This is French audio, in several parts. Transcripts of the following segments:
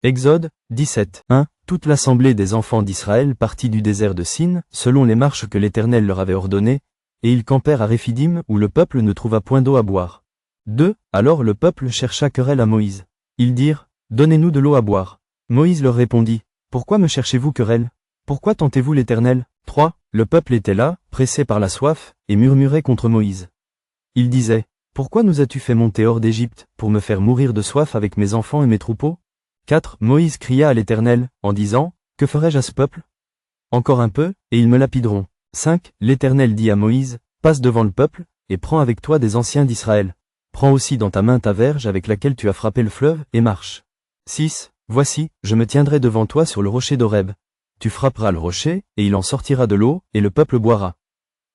Exode 17. 1. Toute l'assemblée des enfants d'Israël partit du désert de Sin, selon les marches que l'Éternel leur avait ordonnées, et ils campèrent à Réphidim où le peuple ne trouva point d'eau à boire. 2. Alors le peuple chercha querelle à Moïse. Ils dirent, donnez-nous de l'eau à boire. Moïse leur répondit, pourquoi me cherchez-vous querelle? Pourquoi tentez-vous l'Éternel? 3. Le peuple était là, pressé par la soif, et murmurait contre Moïse. Il disait, pourquoi nous as-tu fait monter hors d'Égypte, pour me faire mourir de soif avec mes enfants et mes troupeaux? 4. Moïse cria à l'Éternel, en disant, que ferai-je à ce peuple? Encore un peu, et ils me lapideront. 5. L'Éternel dit à Moïse, passe devant le peuple, et prends avec toi des anciens d'Israël. Prends aussi dans ta main ta verge avec laquelle tu as frappé le fleuve, et marche. 6. Voici, je me tiendrai devant toi sur le rocher d'Horeb. Tu frapperas le rocher, et il en sortira de l'eau, et le peuple boira.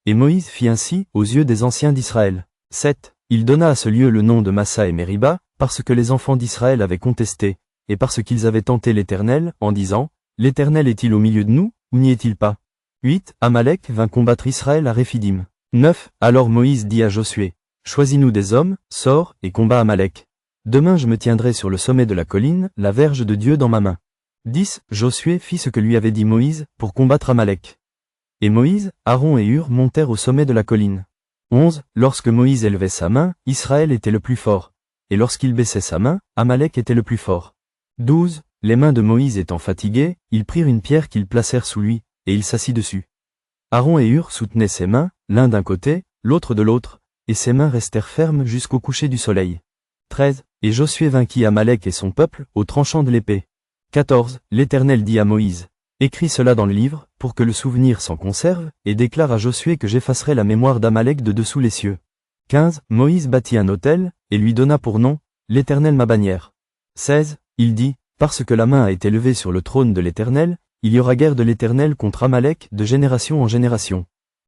Et Moïse fit ainsi, aux yeux des anciens d'Israël. 7. Il donna à ce lieu le nom de Massa et Mériba, parce que les enfants d'Israël avaient contesté, et parce qu'ils avaient tenté l'Éternel, en disant, l'Éternel est-il au milieu de nous, ou n'y est-il pas? 8. Amalek vint combattre Israël à Réphidim. 9. Alors Moïse dit à Josué, choisis-nous des hommes, sors, et combat Amalek. Demain je me tiendrai sur le sommet de la colline, la verge de Dieu dans ma main. 10. Josué fit ce que lui avait dit Moïse, pour combattre Amalek. Et Moïse, Aaron et Hur montèrent au sommet de la colline. 11. Lorsque Moïse élevait sa main, Israël était le plus fort. Et lorsqu'il baissait sa main, Amalek était le plus fort. 12. Les mains de Moïse étant fatiguées, ils prirent une pierre qu'ils placèrent sous lui, et il s'assit dessus. Aaron et Hur soutenaient ses mains, l'un d'un côté, l'autre de l'autre, et ses mains restèrent fermes jusqu'au coucher du soleil. 13. Et Josué vainquit Amalek et son peuple, au tranchant de l'épée. 14. L'Éternel dit à Moïse, écris cela dans le livre, pour que le souvenir s'en conserve, et déclare à Josué que j'effacerai la mémoire d'Amalek de dessous les cieux. 15. Moïse bâtit un autel, et lui donna pour nom, l'Éternel ma bannière. 16. Il dit, parce que la main a été levée sur le trône de l'Éternel, il y aura guerre de l'Éternel contre Amalek de génération en génération.